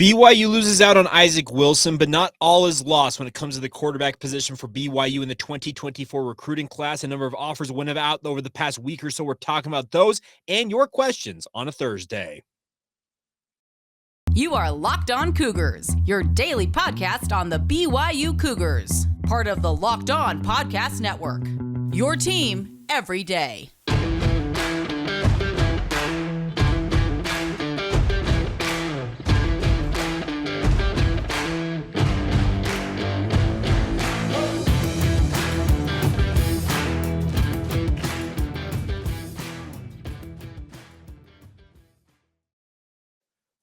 BYU loses out on Isaac Wilson, but not all is lost when it comes to the quarterback position for BYU in the 2024 recruiting class. A number of offers went out over the past week or so. We're talking about those and your questions on a Thursday. You are Locked On Cougars, your daily podcast on the BYU Cougars, part of the Locked On Podcast Network, your team every day.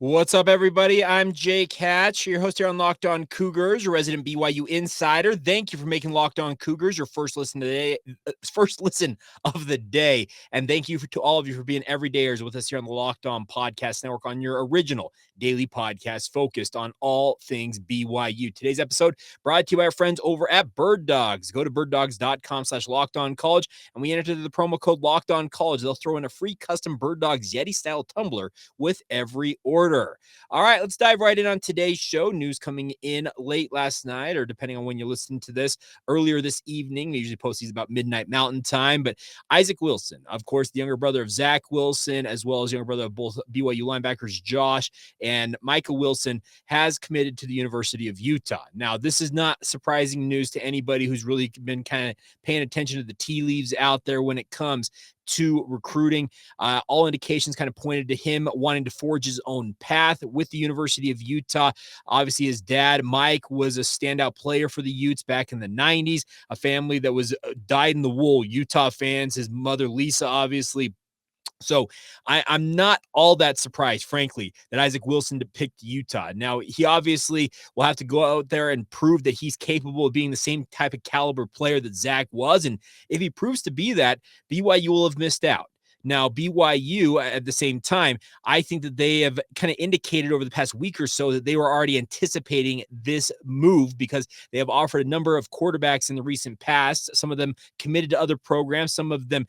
What's up, everybody? I'm Jake Hatch, your host here on Locked On Cougars, your resident BYU insider. Thank you for making Locked On Cougars your first listen of the day. And thank you to all of you for being everydayers with us here on the Locked On Podcast Network on your original daily podcast focused on all things BYU. Today's episode brought to you by our friends over at Bird Dogs. Go to birddogs.com/LockedOnCollege, and we enter the promo code LockedOnCollege. They'll throw in a free custom Bird Dogs Yeti-style tumbler with every order. All right, let's dive right in on today's show. News coming in late last night, or depending on when you listen to this, earlier this evening. They usually post these about midnight Mountain Time. But Isaac Wilson, of course, the younger brother of Zach Wilson, as well as younger brother of both BYU linebackers Josh and Micah Wilson, has committed to the University of Utah. Now, this is not surprising news to anybody who's really been kind of paying attention to the tea leaves out there when it comes to recruiting. All indications kind of pointed to him wanting to forge his own path with the University of Utah. Obviously, his dad, Mike, was a standout player for the Utes back in the 90s, a family that was dyed-in-the-wool Utah fans. His mother, Lisa, obviously. So I'm not all that surprised, frankly, that Isaac Wilson picked Utah. Now, he obviously will have to go out there and prove that he's capable of being the same type of caliber player that Zach was. And if he proves to be that, BYU will have missed out. Now, BYU, at the same time, I think that they have kind of indicated over the past week or so that they were already anticipating this move because they have offered a number of quarterbacks in the recent past, some of them committed to other programs, some of them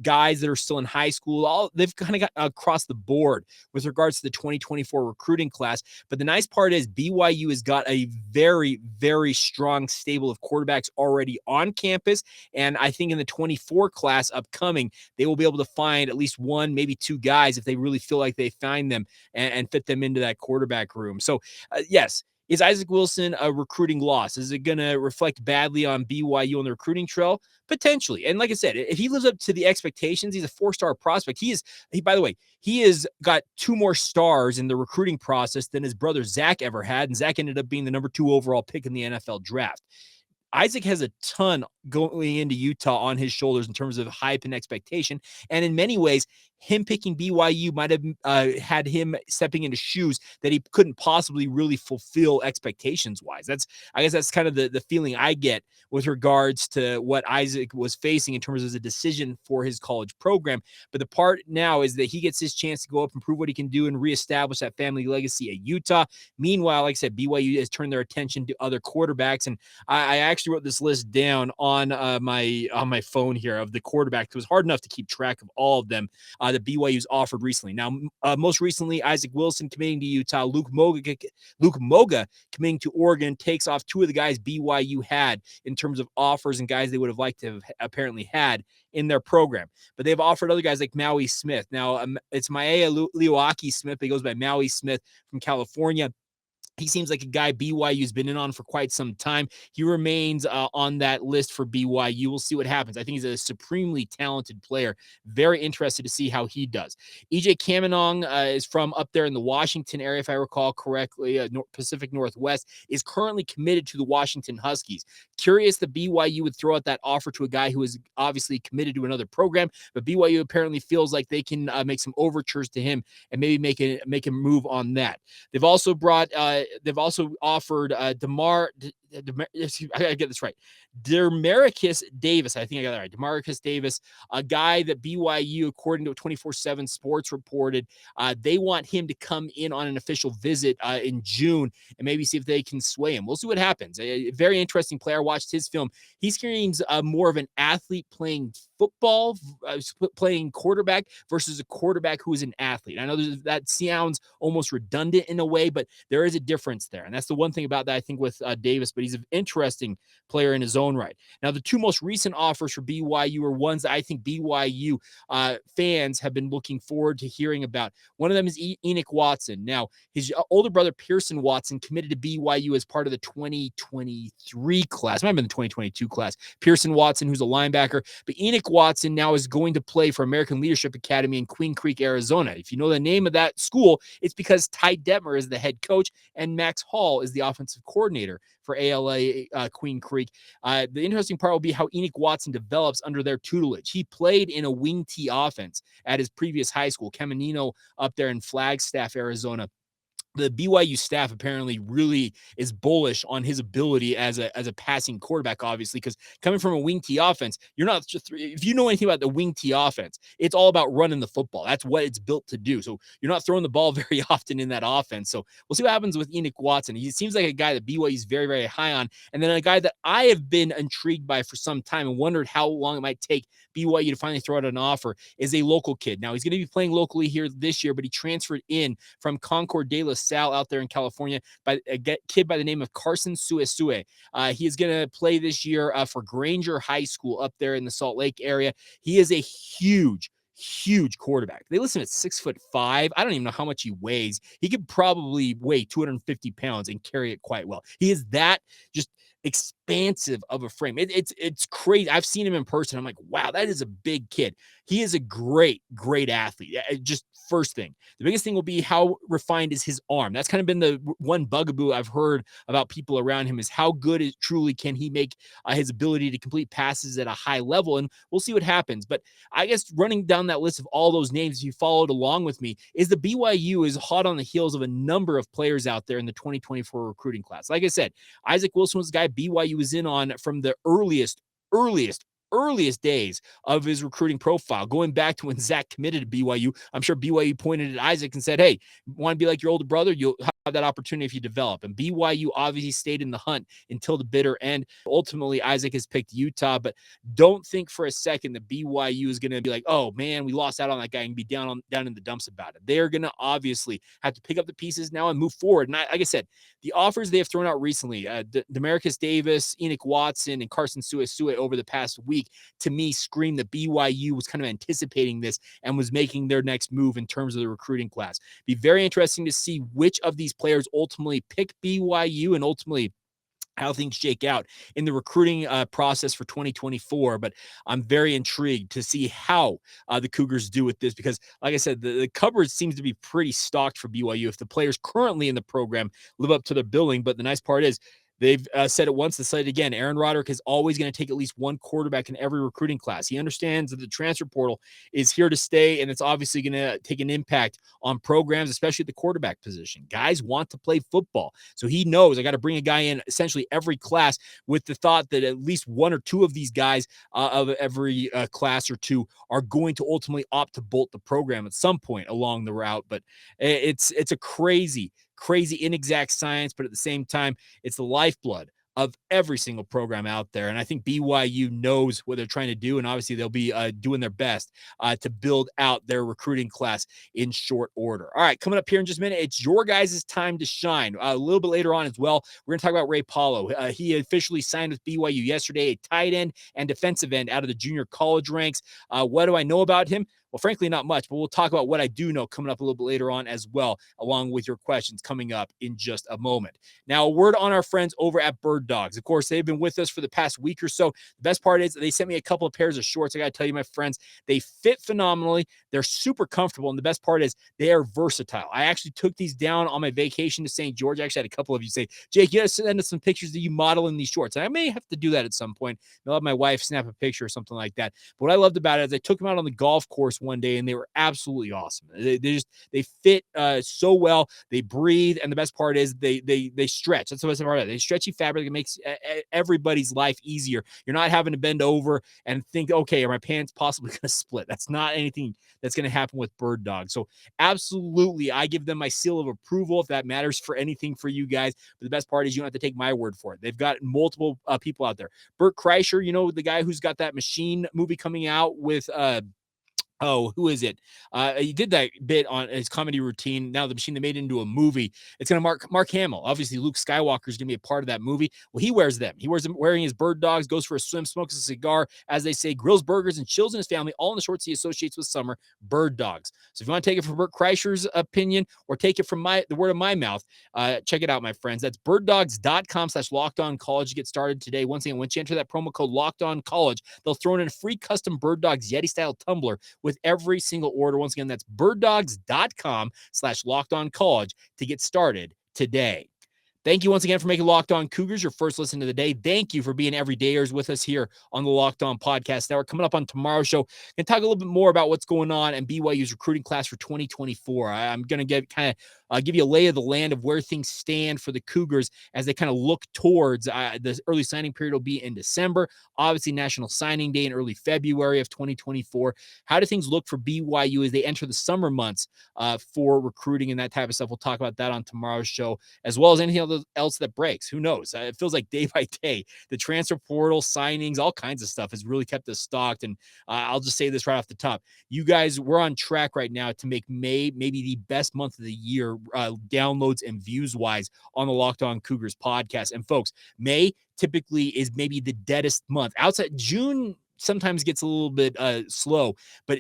guys that are still in high school. They've kind of got across the board with regards to the 2024 recruiting class. But the nice part is BYU has got a very, very strong stable of quarterbacks already on campus. And I think in the 24 class upcoming, they will be able to find at least one, maybe two guys if they really feel like they find them and fit them into that quarterback room. So, yes, is Isaac Wilson a recruiting loss? Is it going to reflect badly on BYU on the recruiting trail? Potentially. And like I said, if he lives up to the expectations, he's a 4-star prospect. By the way, he has got 2 more stars in the recruiting process than his brother Zach ever had. And Zach ended up being the number 2 overall pick in the NFL draft. Isaac has a ton going into Utah on his shoulders in terms of hype and expectation. And in many ways, him picking BYU might have had him stepping into shoes that he couldn't possibly really fulfill expectations-wise. I guess that's kind of the feeling I get with regards to what Isaac was facing in terms of the decision for his college program. But the part now is that he gets his chance to go up and prove what he can do and reestablish that family legacy at Utah. Meanwhile, like I said, BYU has turned their attention to other quarterbacks. And I actually wrote this list down on my phone here of the quarterback. It was hard enough to keep track of all of them that BYU's offered recently. Now, most recently, Isaac Wilson committing to Utah, Luke Moga committing to Oregon takes off 2 of the guys BYU had in terms of offers and guys they would have liked to have apparently had in their program. But they've offered other guys like Maui Smith. Now, it's Maea Leoaki Smith, but he goes by Maui Smith from California. He seems like a guy BYU's been in on for quite some time. He remains on that list for BYU. We'll see what happens. I think he's a supremely talented player. Very interested to see how he does. EJ Kaminong is from up there in the Washington area, if I recall correctly, Pacific Northwest, is currently committed to the Washington Huskies. Curious that BYU would throw out that offer to a guy who is obviously committed to another program, but BYU apparently feels like they can make some overtures to him and maybe make a move on that. They've also offered DeMar I gotta get this right. Demarcus Davis. I think I got that right. Demarcus Davis, a guy that BYU, according to a 24/7 Sports reported, they want him to come in on an official visit in June and maybe see if they can sway him. We'll see what happens. A very interesting player. I watched his film. He screams more of an athlete playing football, playing quarterback versus a quarterback who is an athlete. I know that sounds almost redundant in a way, but there is a difference there. And that's the one thing about that, I think, with Davis, but he's an interesting player in his own right. Now, the two most recent offers for BYU are ones that I think BYU fans have been looking forward to hearing about. One of them is Enoch Watson. Now, his older brother, Pearson Watson, committed to BYU as part of the 2023 class. Might have been the 2022 class. Pearson Watson, who's a linebacker, but Enoch Watson now is going to play for American Leadership Academy in Queen Creek, Arizona. If you know the name of that school, it's because Ty Detmer is the head coach and Max Hall is the offensive coordinator for ALA Queen Creek. The interesting part will be how Enoch Watson develops under their tutelage. He played in a wing T offense at his previous high school, Caminito, up there in Flagstaff, Arizona. The BYU staff apparently really is bullish on his ability as a passing quarterback, obviously, because coming from a wing T offense, you're not just, if you know anything about the wing T offense, it's all about running the football. That's what it's built to do. So you're not throwing the ball very often in that offense. So we'll see what happens with Enoch Watson. He seems like a guy that BYU is very, very high on. And then a guy that I have been intrigued by for some time and wondered how long it might take BYU to finally throw out an offer is a local kid. Now, he's going to be playing locally here this year, but he transferred in from Concord de La Salle out there in California by a kid by the name of Carson Suesue. He is going to play this year for Granger High School up there in the Salt Lake area. He is a huge quarterback. They list him at 6'5". I don't even know how much he weighs. He could probably weigh 250 pounds and carry it quite well. He is that just expansive of a frame. It's crazy. I've seen him in person. I'm like, wow, that is a big kid. He is a great athlete. Just first thing. The biggest thing will be how refined is his arm. That's kind of been the one bugaboo I've heard about people around him is how good it truly can he make his ability to complete passes at a high level. And we'll see what happens. But I guess running down that list of all those names, if you followed along with me, is the BYU is hot on the heels of a number of players out there in the 2024 recruiting class. Like I said, Isaac Wilson was a guy BYU was in on from the earliest days of his recruiting profile, going back to when Zach committed to BYU. I'm sure BYU pointed at Isaac and said, hey, want to be like your older brother? You'll have that opportunity if you develop. And BYU obviously stayed in the hunt until the bitter end. Ultimately, Isaac has picked Utah, but don't think for a second that BYU is going to be like, oh man, we lost out on that guy and be down in the dumps about it. They're going to obviously have to pick up the pieces now and move forward. And like I said, the offers they have thrown out recently, Demarcus Davis, Enoch Watson, and Carson Suesue over the past week, to me, scream that BYU was kind of anticipating this and was making their next move in terms of the recruiting class. Be very interesting to see which of these players ultimately pick BYU and ultimately how things shake out in the recruiting process for 2024. But I'm very intrigued to see how the Cougars do with this because, like I said, the cupboard seems to be pretty stocked for BYU if the players currently in the program live up to their billing. But the nice part is, they've said it once, they said it again. Aaron Roderick is always going to take at least one quarterback in every recruiting class. He understands that the transfer portal is here to stay, and it's obviously going to take an impact on programs, especially at the quarterback position. Guys want to play football. So he knows I got to bring a guy in essentially every class with the thought that at least one or two of these guys of every class or two are going to ultimately opt to bolt the program at some point along the route. But it's a crazy inexact science, but at the same time, it's the lifeblood of every single program out there. And I think BYU knows what they're trying to do. And obviously they'll be doing their best to build out their recruiting class in short order. All right, coming up here in just a minute, it's your guys' time to shine. A little bit later on as well, we're going to talk about Ray Paulo. He officially signed with BYU yesterday, a tight end and defensive end out of the junior college ranks. What do I know about him? Well, frankly, not much, but we'll talk about what I do know coming up a little bit later on as well, along with your questions coming up in just a moment. Now, a word on our friends over at Bird Dogs. Of course, they've been with us for the past week or so. The best part is they sent me a couple of pairs of shorts. I got to tell you, my friends, they fit phenomenally. They're super comfortable. And the best part is they are versatile. I actually took these down on my vacation to St. George. I actually had a couple of you say, Jake, you got to send us some pictures of you modeling these shorts. And I may have to do that at some point. I'll have my wife snap a picture or something like that. But what I loved about it is I took them out on the golf course one day, and they were absolutely awesome. They fit so well. They breathe, and the best part is they stretch. That's the best part of it. They stretchy fabric that makes everybody's life easier. You're not having to bend over and think, okay, are my pants possibly going to split? That's not anything that's going to happen with Bird Dog. So absolutely, I give them my seal of approval if that matters for anything for you guys. But the best part is you don't have to take my word for it. They've got multiple people out there. Bert Kreischer, the guy who's got that Machine movie coming out with who is it? He did that bit on his comedy routine. Now the Machine, they made it into a movie. It's going to Mark Hamill. Obviously, Luke Skywalker is going to be a part of that movie. Well, he wears them. He wears them wearing his Bird Dogs, goes for a swim, smokes a cigar, as they say, grills burgers and chills in his family, all in the shorts he associates with summer, Bird Dogs. So if you want to take it from Bert Kreischer's opinion or take it from the word of my mouth, check it out, my friends. That's birddogs.com/lockedoncollege to get started today. Once again, once you enter that promo code LockedOnCollege, they'll throw in a free custom Bird Dogs Yeti-style tumbler with every single order. Once again, that's birddogs.com/lockedoncollege to get started today. Thank you once again for making Locked On Cougars your first listen of the day. Thank you for being everydayers with us here on the Locked On Podcast Network. Coming up on tomorrow's show, going to talk a little bit more about what's going on in BYU's recruiting class for 2024. I'm going to give you a lay of the land of where things stand for the Cougars as they kind of look towards the early signing period will be in December. Obviously, National Signing Day in early February of 2024. How do things look for BYU as they enter the summer months for recruiting and that type of stuff? We'll talk about that on tomorrow's show, as well as anything else that breaks. Who knows? It feels like day by day, the transfer portal, signings, all kinds of stuff has really kept us stocked. And I'll just say this right off the top. You guys, we're on track right now to make May maybe the best month of the year, downloads and views wise on the Locked On Cougars podcast. And folks, May typically is maybe the deadest month. Outside June sometimes gets a little bit slow, but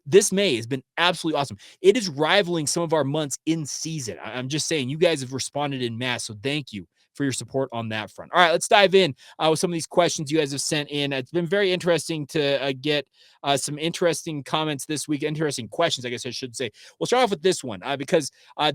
this May has been absolutely awesome. It is rivaling some of our months in season. I'm just saying, you guys have responded in mass, so thank you for your support on that front. All right, let's dive in with some of these questions you guys have sent in. It's been very interesting to get some interesting comments this week, interesting questions, I guess I should say. We'll start off with this one because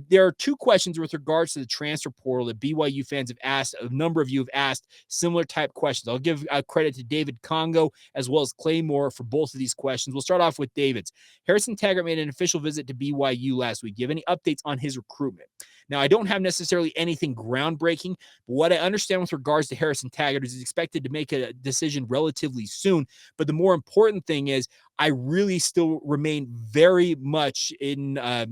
there are two questions with regards to the transfer portal that BYU fans have asked. A number of you have asked similar type questions. I'll give credit to David Congo as well as Claymore for both of these questions. We'll start off with David's. Harrison Taggart made an official visit to BYU last week. Do you have any updates on his recruitment? Now, I don't have necessarily anything groundbreaking, but what I understand with regards to Harrison Taggart is he's expected to make a decision relatively soon. But the more important thing is I really still remain very much in, I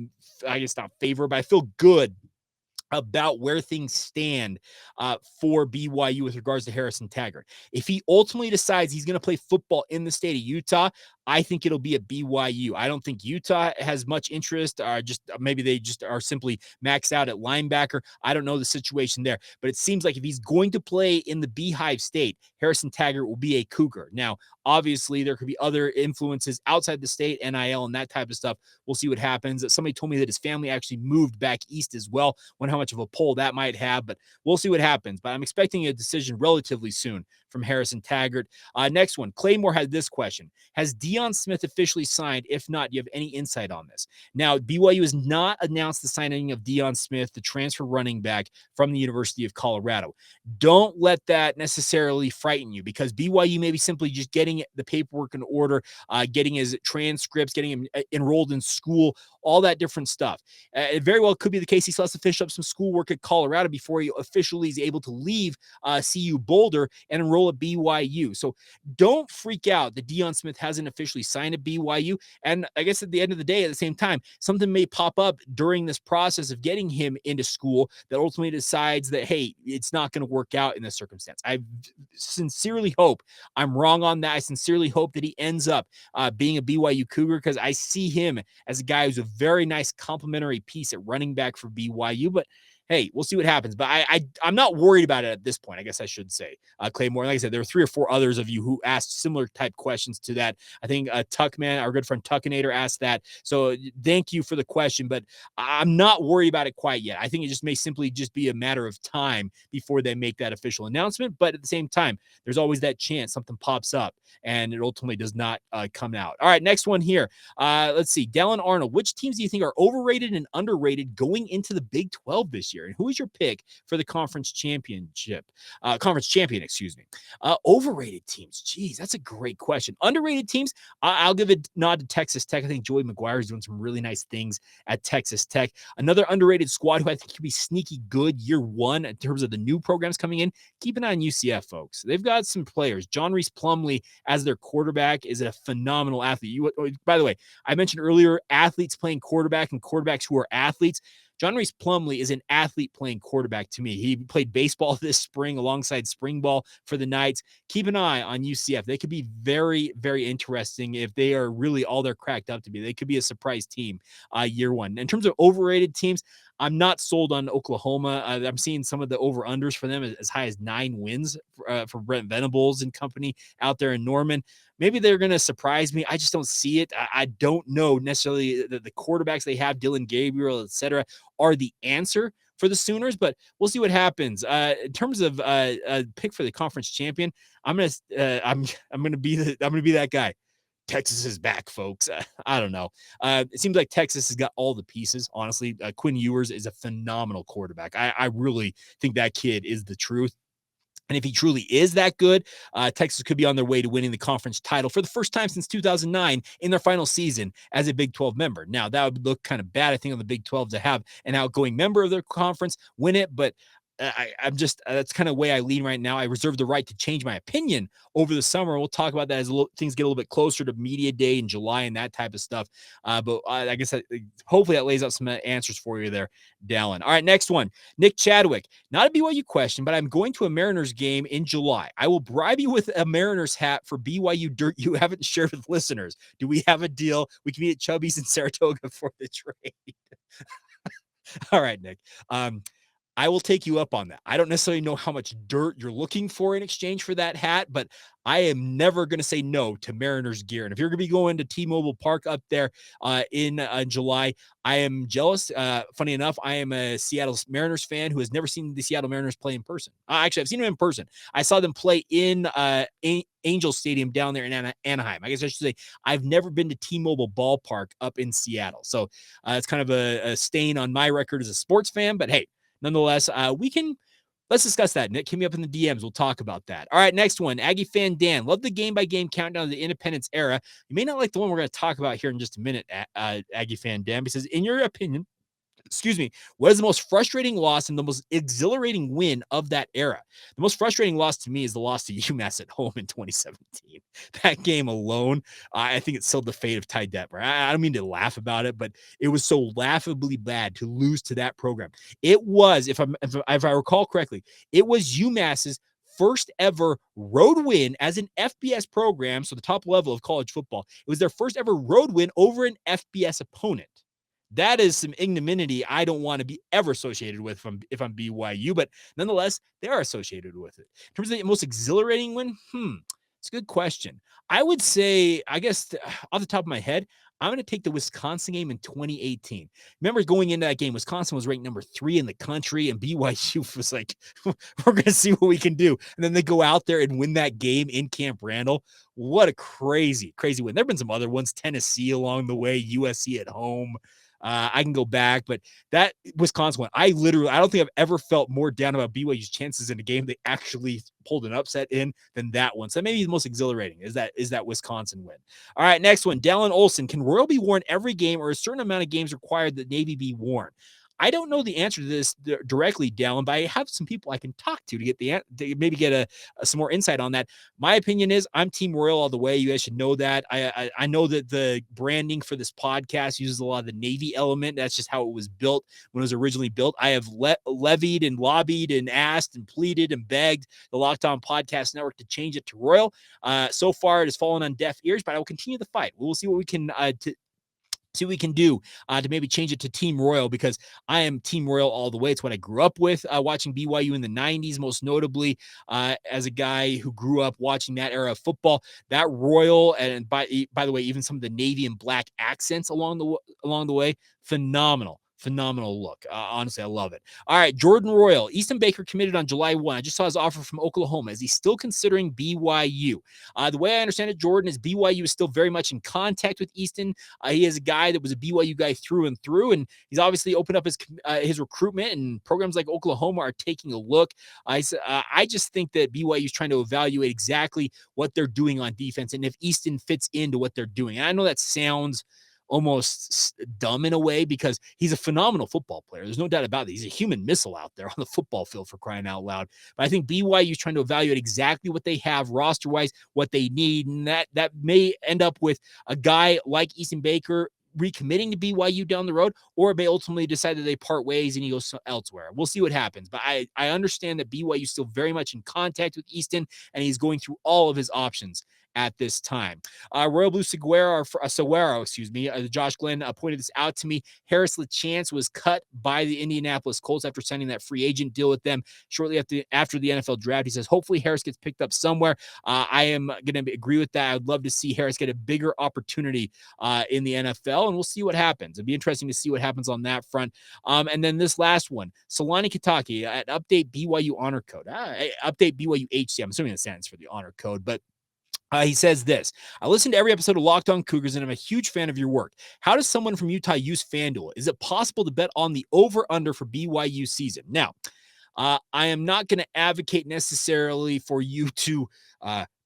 guess not favor, but I feel good about where things stand for BYU with regards to Harrison Taggart. If he ultimately decides he's going to play football in the state of Utah, I think it'll be at BYU. I don't think Utah has much interest, or maybe they just are simply maxed out at linebacker. I don't know the situation there, but it seems like if he's going to play in the Beehive State, Harrison Taggart will be a Cougar. Now, obviously, there could be other influences outside the state, NIL and that type of stuff. We'll see what happens. Somebody told me that his family actually moved back east as well. Wonder how much of a pull that might have, but we'll see what happens. But I'm expecting a decision relatively soon from Harrison Taggart. Next one, Claymore had this question. Has Deion Smith officially signed? If not, do you have any insight on this? Now, BYU has not announced the signing of Deion Smith, the transfer running back from the University of Colorado. Don't let that necessarily frighten you, because BYU may be simply just getting the paperwork in order, getting his transcripts, getting him enrolled in school, all that different stuff. It very well could be the case he still has to finish up some schoolwork at Colorado before he officially is able to leave CU Boulder and enroll at BYU. So don't freak out that Deion Smith hasn't officially signed at BYU. And I guess at the end of the day, at the same time, something may pop up during this process of getting him into school that ultimately decides that, hey, it's not going to work out in this circumstance. I sincerely hope I'm wrong on that. I sincerely hope that he ends up being a BYU Cougar, because I see him as a guy who's a very nice complementary piece at running back for BYU. But hey, we'll see what happens. But I'm not worried about it at this point, I guess I should say. Claymore, like I said, there were 3 or 4 others of you who asked similar type questions to that. I think Tuckman, our good friend Tuckinator, asked that. So thank you for the question, but I'm not worried about it quite yet. I think it just may simply just be a matter of time before they make that official announcement. But at the same time, there's always that chance something pops up and it ultimately does not come out. All right, next one here. Let's see. Dallin Arnold, which teams do you think are overrated and underrated going into the Big 12 this year? year? And who is your pick for the conference champion, excuse me. Overrated teams. Geez, that's a great question. Underrated teams, I'll give a nod to Texas Tech. I think Joey McGuire is doing some really nice things at Texas Tech. Another underrated squad who I think could be sneaky good year one in terms of the new programs coming in. Keep an eye on UCF, folks. They've got some players. John Reese Plumlee as their quarterback is a phenomenal athlete. By the way, I mentioned earlier athletes playing quarterback and quarterbacks who are athletes. John Reese Plumlee is an athlete playing quarterback to me. He played baseball this spring alongside spring ball for the Knights. Keep an eye on UCF. They could be very, very interesting if they are really all they're cracked up to be. They could be a surprise team year one. In terms of overrated teams, I'm not sold on Oklahoma. I'm seeing some of the over-unders for them as high as 9 wins for Brent Venables and company out there in Norman. Maybe they're going to surprise me. I just don't see it. I don't know necessarily the quarterbacks they have, Dylan Gabriel, et cetera, are the answer for the Sooners, but we'll see what happens. In terms of a pick for the conference champion, I'm going to be that guy. Texas is back, folks. I don't know. It seems like Texas has got all the pieces, honestly. Quinn Ewers is a phenomenal quarterback. I really think that kid is the truth. And if he truly is that good, Texas could be on their way to winning the conference title for the first time since 2009 in their final season as a Big 12 member. Now, that would look kind of bad, I think, on the Big 12 to have an outgoing member of their conference win it, but I'm just that's kind of the way I lean right now. I reserve the right to change my opinion over the summer. We'll talk about that as things get a little bit closer to media day in July and that type of stuff. But I guess hopefully that lays out some answers for you there, Dallin. All right, next one. Nick Chadwick. Not a BYU question, but I'm going to a Mariners game in July. I will bribe you with a Mariners hat for BYU dirt you haven't shared with listeners. Do we have a deal? We can meet at Chubby's in Saratoga for the trade. All right, Nick. I will take you up on that. I don't necessarily know how much dirt you're looking for in exchange for that hat, but I am never going to say no to Mariners gear. And if you're going to be going to T-Mobile Park up there in July, I am jealous. Funny enough, I am a Seattle Mariners fan who has never seen the Seattle Mariners play in person. Actually, I've seen them in person. I saw them play in Angel Stadium down there in Anaheim. I guess I should say I've never been to T-Mobile Ballpark up in Seattle. So it's kind of a stain on my record as a sports fan, but hey, nonetheless, let's discuss that. Nick, hit me up in the DMs. We'll talk about that. All right, next one. Aggie fan Dan. Love the game-by-game countdown of the Independence era. You may not like the one we're going to talk about here in just a minute, Aggie fan Dan. Because in your opinion, what is the most frustrating loss and the most exhilarating win of that era? The most frustrating loss to me is the loss to UMass at home in 2017. That game alone, I think it sealed the fate of Ty Detmer. I don't mean to laugh about it, but it was so laughably bad to lose to that program. It was, if I recall correctly, it was UMass's first ever road win as an FBS program, so the top level of college football. It was their first ever road win over an FBS opponent. That is some ignominy I don't want to be ever associated with if I'm BYU, but nonetheless, they are associated with it. In terms of the most exhilarating win, it's a good question. I would say, I guess, off the top of my head, I'm going to take the Wisconsin game in 2018. Remember going into that game, Wisconsin was ranked number 3 in the country, and BYU was like, we're going to see what we can do. And then they go out there and win that game in Camp Randall. What a crazy, crazy win. There have been some other ones, Tennessee along the way, USC at home. I can go back, but that Wisconsin one, I don't think I've ever felt more down about BYU's chances in a game they actually pulled an upset in than that one. So that may be the most exhilarating is that Wisconsin win. All right, next one, Dallin Olson. Can Royal be worn every game or a certain amount of games required that Navy be worn? I don't know the answer to this directly, Dallin, but I have some people I can talk to maybe get some more insight on that. My opinion is I'm Team Royal all the way. You guys should know that. I know that the branding for this podcast uses a lot of the Navy element. That's just how it was built when it was originally built. I have levied and lobbied and asked and pleaded and begged the Locked On Podcast Network to change it to Royal. So far, it has fallen on deaf ears, but I will continue the fight. We'll see what we can see what we can do to maybe change it to Team Royal, because I am Team Royal all the way. It's what I grew up with, watching BYU in the 90s, most notably as a guy who grew up watching that era of football. That Royal, and by the way, even some of the Navy and black accents along the way, phenomenal phenomenal look. Honestly, I love it. All right, Jordan Royal. Easton Baker committed on July 1. I just saw his offer from Oklahoma. Is he still considering BYU? The way I understand it, Jordan, is BYU is still very much in contact with Easton. He is a guy that was a BYU guy through and through, and he's obviously opened up his recruitment, and programs like Oklahoma are taking a look. I just think that BYU is trying to evaluate exactly what they're doing on defense and if Easton fits into what they're doing. And I know that sounds almost dumb in a way because he's a phenomenal football player. There's no doubt about it. He's a human missile out there on the football field, for crying out loud. But I think BYU is trying to evaluate exactly what they have roster-wise, what they need, and that may end up with a guy like Easton Baker recommitting to BYU down the road, or it may ultimately decide that they part ways and he goes elsewhere. We'll see what happens. But I understand that BYU is still very much in contact with Easton, and he's going through all of his options at this time. Royal Blue Saguaro, Josh Glenn pointed this out to me. Harris LaChance was cut by the Indianapolis Colts after signing that free agent deal with them shortly after the NFL draft. He says, hopefully Harris gets picked up somewhere. I am going to agree with that. I'd love to see Harris get a bigger opportunity in the NFL, and we'll see what happens. It'd be interesting to see what happens on that front. And then this last one, Solani Kitaki at Update BYU Honor Code. Update BYU HC. I'm assuming that stands for the Honor Code, but he says this: I listened to every episode of Locked On Cougars, and I'm a huge fan of your work. How does someone from Utah use FanDuel? Is it possible to bet on the over-under for BYU season? Now, I am not going to advocate necessarily for you to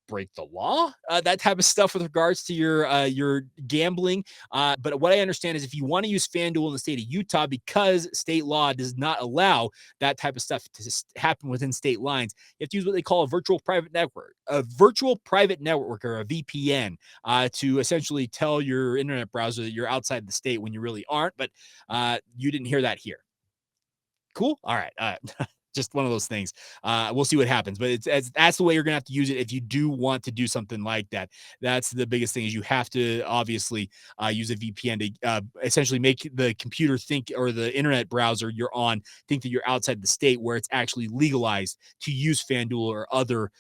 break the law, that type of stuff with regards to your gambling. But what I understand is if you want to use FanDuel in the state of Utah, because state law does not allow that type of stuff to happen within state lines, you have to use what they call a virtual private network, or a VPN, to essentially tell your internet browser that you're outside the state when you really aren't. But you didn't hear that here. Cool. All right. Just one of those things. We'll see what happens, but that's the way you're going to have to use it if you do want to do something like that. That's the biggest thing, is you have to obviously use a VPN to essentially make the computer think, or the internet browser you're on, think that you're outside the state where it's actually legalized to use FanDuel or other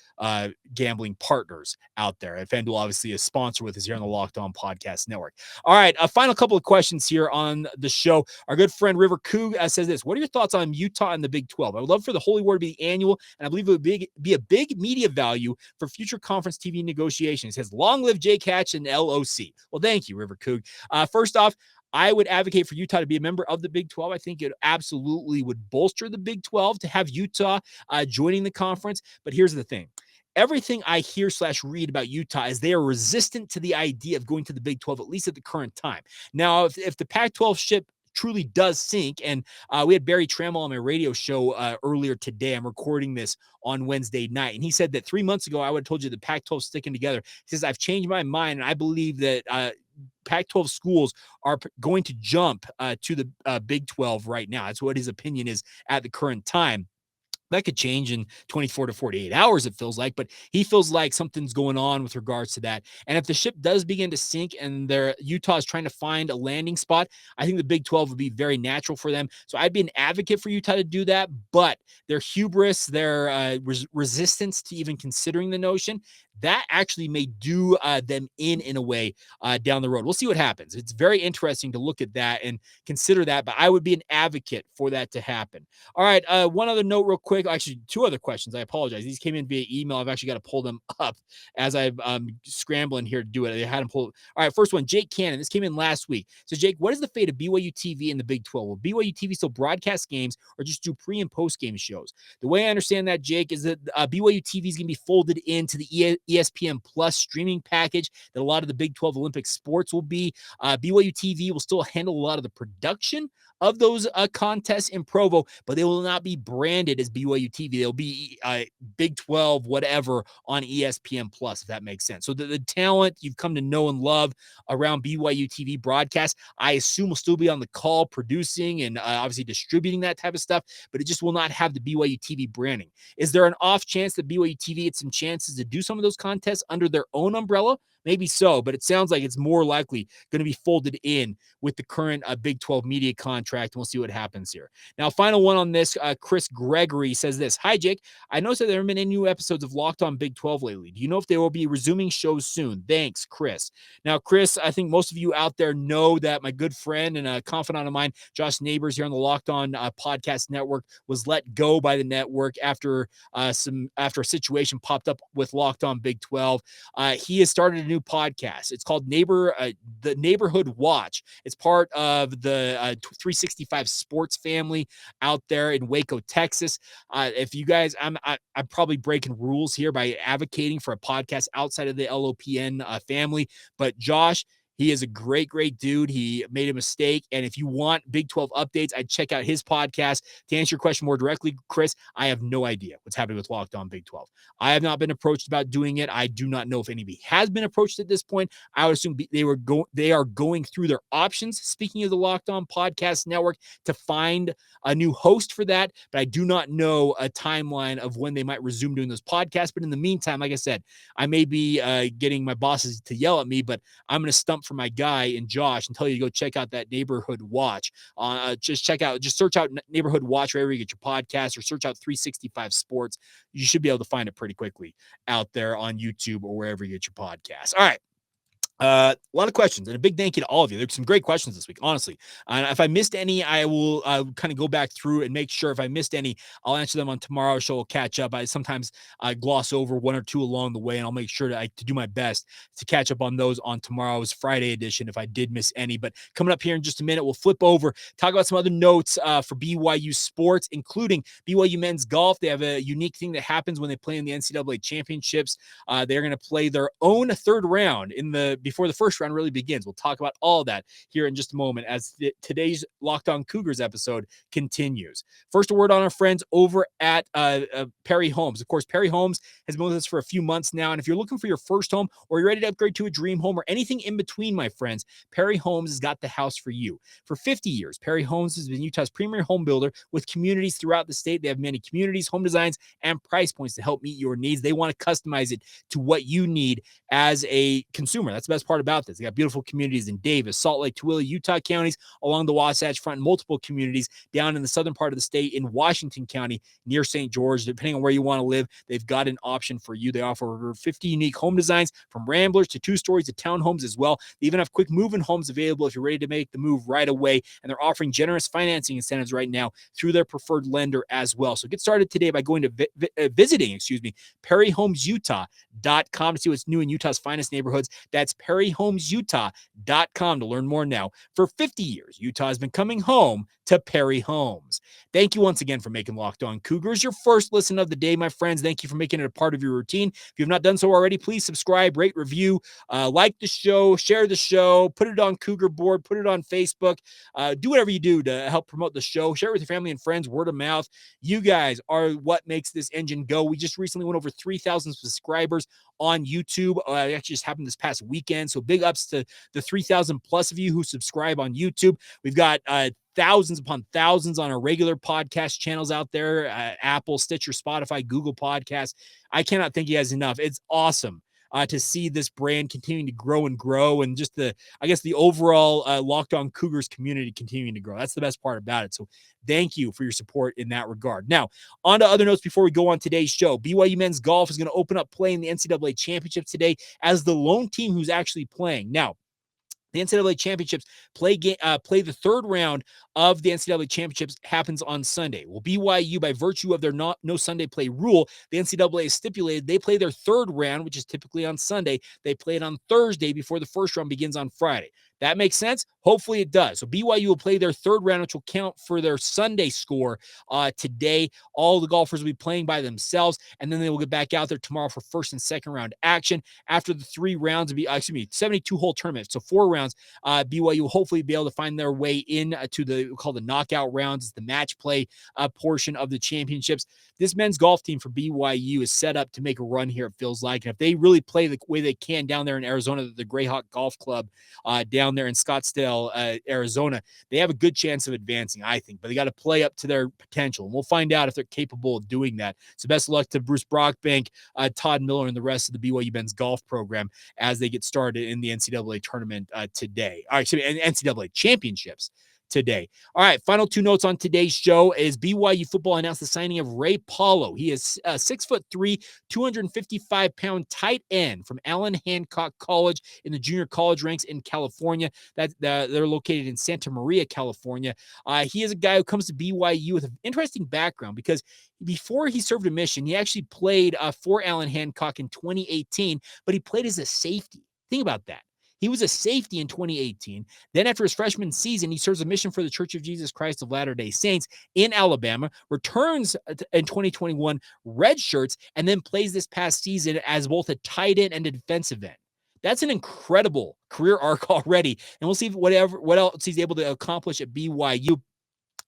gambling partners out there. And FanDuel obviously is sponsored with us here on the Locked On Podcast Network. All right, a final couple of questions here on the show. Our good friend River Coug says this: what are your thoughts on Utah and the Big 12? I would love for the Holy War to be annual, and I believe it would be a big media value for future conference TV negotiations. It says, long live Jake Hatch and LOC. Well, thank you, River Coug. First off, I would advocate for Utah to be a member of the Big 12. I think it absolutely would bolster the Big 12 to have Utah joining the conference. But here's the thing. Everything I hear/read about Utah is they are resistant to the idea of going to the Big 12, at least at the current time. Now, if the Pac-12 ship truly does sink, and we had Barry Trammell on my radio show earlier today. I'm recording this on Wednesday night, and he said that 3 months ago I would have told you the Pac-12 sticking together. He says, I've changed my mind, and I believe that Pac-12 schools are going to jump to the Big 12 right now. That's what his opinion is at the current time. That could change in 24 to 48 hours, it feels like, but he feels like something's going on with regards to that. And if the ship does begin to sink and Utah is trying to find a landing spot, I think the Big 12 would be very natural for them. So I'd be an advocate for Utah to do that, but their hubris, their resistance to even considering the notion, that actually may do them in a way down the road. We'll see what happens. It's very interesting to look at that and consider that, but I would be an advocate for that to happen. All right, one other note real quick. Actually, two other questions. I apologize. These came in via email. I've actually got to pull them up as I'm scrambling here to do it. I had them pulled. All right, first one, Jake Cannon. This came in last week. So, Jake, what is the fate of BYU TV in the Big 12? Will BYU TV still broadcast games or just do pre- and post-game shows? The way I understand that, Jake, is that BYU TV is going to be folded into the ESPN Plus streaming package that a lot of the Big 12 Olympic sports will be. BYU TV will still handle a lot of the production of those contests in Provo, but they will not be branded as BYU TV. They'll be Big 12, whatever, on ESPN Plus, if that makes sense. So the talent you've come to know and love around BYU TV broadcast, I assume will still be on the call, producing and obviously distributing that type of stuff, but it just will not have the BYU TV branding. Is there an off chance that BYU TV gets some chances to do some of those contests under their own umbrella? Maybe so, but it sounds like it's more likely going to be folded in with the current Big 12 media contract, and we'll see what happens here. Now, final one on this, Chris Gregory says this. Hi, Jake. I noticed that there haven't been any new episodes of Locked On Big 12 lately. Do you know if they will be resuming shows soon? Thanks, Chris. Now, Chris, I think most of you out there know that my good friend and a confidant of mine, Josh Neighbors here on the Locked On Podcast Network, was let go by the network after a situation popped up with Locked On Big 12. He has started a new podcast. It's called The Neighborhood Watch. It's part of the 365 Sports family out there in Waco, Texas. If you guys, I'm probably breaking rules here by advocating for a podcast outside of the LOPN family, but Josh, he is a great, great dude. He made a mistake. And if you want Big 12 updates, I'd check out his podcast. To answer your question more directly, Chris, I have no idea what's happening with Locked On Big 12. I have not been approached about doing it. I do not know if anybody has been approached at this point. I would assume they are going through their options, speaking of the Locked On Podcast Network, to find a new host for that. But I do not know a timeline of when they might resume doing those podcasts. But in the meantime, like I said, I may be getting my bosses to yell at me, but I'm going to stump for my guy and Josh and tell you to go check out that Neighborhood Watch. Just search out Neighborhood Watch wherever you get your podcast, or search out 365 Sports. You should be able to find it pretty quickly out there on YouTube or wherever you get your podcast. All right. A lot of questions, and a big thank you to all of you. There's some great questions this week, honestly. And if I missed any, I will kind of go back through and make sure if I missed any, I'll answer them on tomorrow's show. We'll catch up. I sometimes gloss over one or two along the way, and I'll make sure to do my best to catch up on those on tomorrow's Friday edition if I did miss any. But coming up here in just a minute, we'll flip over, talk about some other notes for BYU sports, including BYU men's golf. They have a unique thing that happens when they play in the NCAA Championships. They're going to play their own third round before the first round really begins. We'll talk about all of that here in just a moment as today's Locked On Cougars episode continues. First, a word on our friends over at Perry Homes. Of course, Perry Homes has been with us for a few months now, and if you're looking for your first home or you're ready to upgrade to a dream home or anything in between, my friends, Perry Homes has got the house for you. For 50 years, Perry Homes has been Utah's premier home builder with communities throughout the state. They have many communities, home designs, and price points to help meet your needs. They want to customize it to what you need as a consumer. That's the best part about this. They got beautiful communities in Davis, Salt Lake, Tooele, Utah counties, along the Wasatch Front, multiple communities down in the southern part of the state in Washington County near St. George. Depending on where you want to live, they've got an option for you. They offer over 50 unique home designs, from ramblers to 2-stories to townhomes as well. They even have quick move-in homes available if you're ready to make the move right away, and they're offering generous financing incentives right now through their preferred lender as well. So get started today by going to visiting perryhomesutah.com to see what's new in Utah's finest neighborhoods. That's perryhomesutah.com to learn more now. For 50 years, Utah has been coming home to Perry Homes. Thank you once again for making Locked On Cougars your first listen of the day, my friends. Thank you for making it a part of your routine. If you have not done so already, please subscribe, rate, review, like the show, share the show, put it on Cougar Board, put it on Facebook. Do whatever you do to help promote the show. Share it with your family and friends, word of mouth. You guys are what makes this engine go. We just recently went over 3,000 subscribers on YouTube. It actually just happened this past weekend. So big ups to the 3,000 plus of you who subscribe on YouTube. We've got thousands upon thousands on our regular podcast channels out there, Apple, Stitcher, Spotify, Google Podcasts. I cannot thank you guys enough. It's awesome to see this brand continuing to grow and grow, and just the overall Locked On Cougars community continuing to grow. That's the best part about it. So thank you for your support in that regard. Now, on to other notes before we go on today's show. BYU men's golf is going to open up play in the NCAA Championships today as the lone team who's actually playing. Now, the NCAA Championships play the third round of the NCAA Championships happens on Sunday. Well, BYU, by virtue of their no Sunday play rule, the NCAA has stipulated they play their third round, which is typically on Sunday. They play it on Thursday before the first round begins on Friday. That makes sense? Hopefully it does. So BYU will play their third round, which will count for their Sunday score today. All the golfers will be playing by themselves, and then they will get back out there tomorrow for first and second round action. After the 3 rounds, 72-hole tournament. So 4 rounds, BYU will hopefully be able to find their way in to the called the knockout rounds. It's the match play portion of the championships. This men's golf team for BYU is set up to make a run here, it feels like. And if they really play the way they can down there in Arizona, the Greyhawk Golf Club down down there in Scottsdale, Arizona, they have a good chance of advancing, I think, but they got to play up to their potential. And we'll find out if they're capable of doing that. So best of luck to Bruce Brockbank, Todd Miller, and the rest of the BYU men's golf program as they get started in the NCAA tournament today. All right, NCAA championships today. All right, final two notes on today's show is BYU football announced the signing of Ray Paulo. He is a 6'3", 255-pound tight end from Allen Hancock College in the junior college ranks in California. They're located in Santa Maria, California. He is a guy who comes to BYU with an interesting background because before he served a mission, he actually played for Allen Hancock in 2018, but he played as a safety. Think about that. He was a safety in 2018. Then after his freshman season, he serves a mission for the Church of Jesus Christ of Latter-day Saints in Alabama, returns in 2021, redshirts, and then plays this past season as both a tight end and a defensive end. That's an incredible career arc already. And we'll see what else he's able to accomplish at BYU.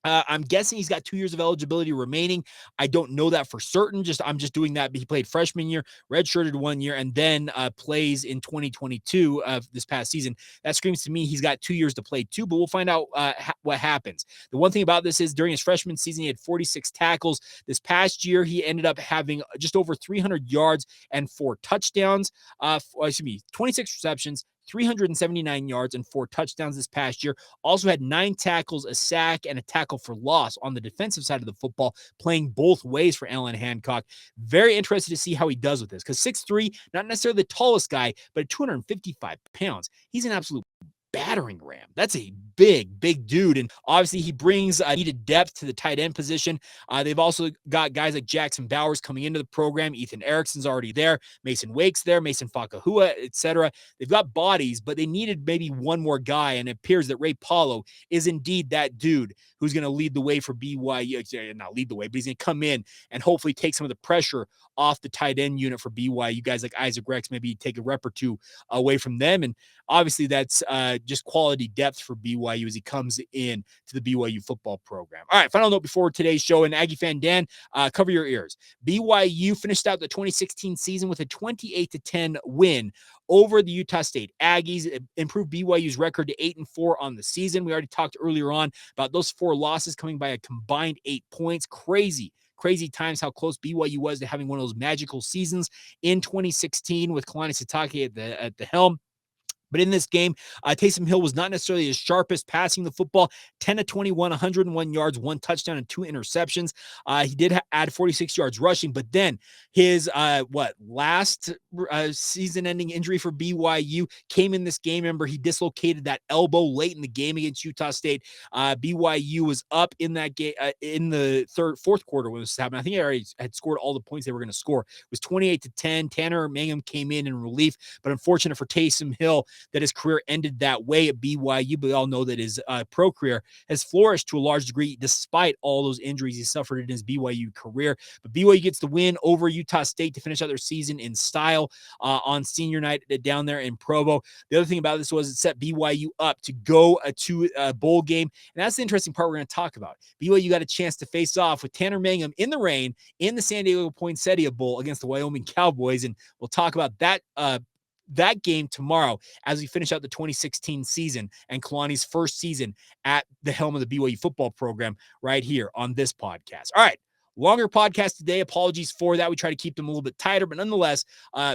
I'm guessing he's got 2 years of eligibility remaining. I don't know that for certain. I'm just doing that. But he played freshman year, redshirted 1 year, and then plays in 2022 this past season. That screams to me he's got 2 years to play too, but we'll find out what happens. The one thing about this is during his freshman season, he had 46 tackles. This past year, he ended up having just over 300 yards and 4 touchdowns. 26 receptions, 379 yards and 4 touchdowns this past year. Also had 9 tackles, a sack, and a tackle for loss on the defensive side of the football, playing both ways for Allen Hancock. Very interested to see how he does with this because 6'3", not necessarily the tallest guy, but 255 pounds. He's an absolute battering ram. That's a big dude. And obviously he brings needed depth to the tight end position. They've also got guys like Jackson Bowers coming into the program. Ethan Erickson's already there. Mason Wake's there. Mason Fakahua, etc. They've got bodies, but they needed maybe one more guy. And it appears that Ray Paulo is indeed that dude who's going to lead the way for BYU. Not lead the way, but he's going to come in and hopefully take some of the pressure off the tight end unit for BYU. Guys like Isaac Rex, maybe take a rep or two away from them. And obviously that's just quality depth for BYU as he comes in to the BYU football program. All right, final note before today's show, and Aggie fan Dan, cover your ears. BYU finished out the 2016 season with a 28-10 win over the Utah State Aggies. Improved BYU's record to 8-4 on the season. We already talked earlier on about those 4 losses coming by a combined 8 points. Crazy times how close BYU was to having one of those magical seasons in 2016 with Kalani Sitake at the helm. But in this game, Taysom Hill was not necessarily his sharpest passing the football. 10-21, 101 yards, 1 touchdown, and 2 interceptions. He did add 46 yards rushing, but then his last season-ending injury for BYU came in this game. Remember, he dislocated that elbow late in the game against Utah State. BYU was up in that game in the fourth quarter when this happened. I think he already had scored all the points they were going to score. It was 28-10. Tanner Mangum came in relief, but unfortunate for Taysom Hill that his career ended that way at BYU, but we all know that his pro career has flourished to a large degree despite all those injuries he suffered in his BYU career. But BYU gets the win over Utah State to finish out their season in style on senior night down there in Provo. The other thing about this was it set BYU up to go to a bowl game, and that's the interesting part we're going to talk about. BYU got a chance to face off with Tanner Mangum in the rain in the San Diego Poinsettia Bowl against the Wyoming Cowboys, and we'll talk about that game tomorrow as we finish out the 2016 season and Kalani's first season at the helm of the BYU football program right here on this podcast. All right. Longer podcast today. Apologies for that. We try to keep them a little bit tighter, but nonetheless,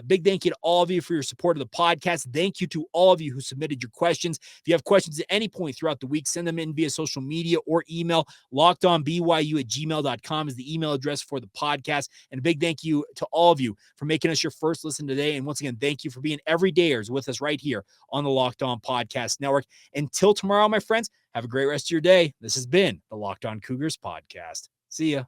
big thank you to all of you for your support of the podcast. Thank you to all of you who submitted your questions. If you have questions at any point throughout the week, send them in via social media or email. LockedOnBYU@gmail.com is the email address for the podcast. And a big thank you to all of you for making us your first listen today. And once again, thank you for being everydayers with us right here on the Locked On Podcast Network. Until tomorrow, my friends, have a great rest of your day. This has been the Locked On Cougars Podcast. See ya.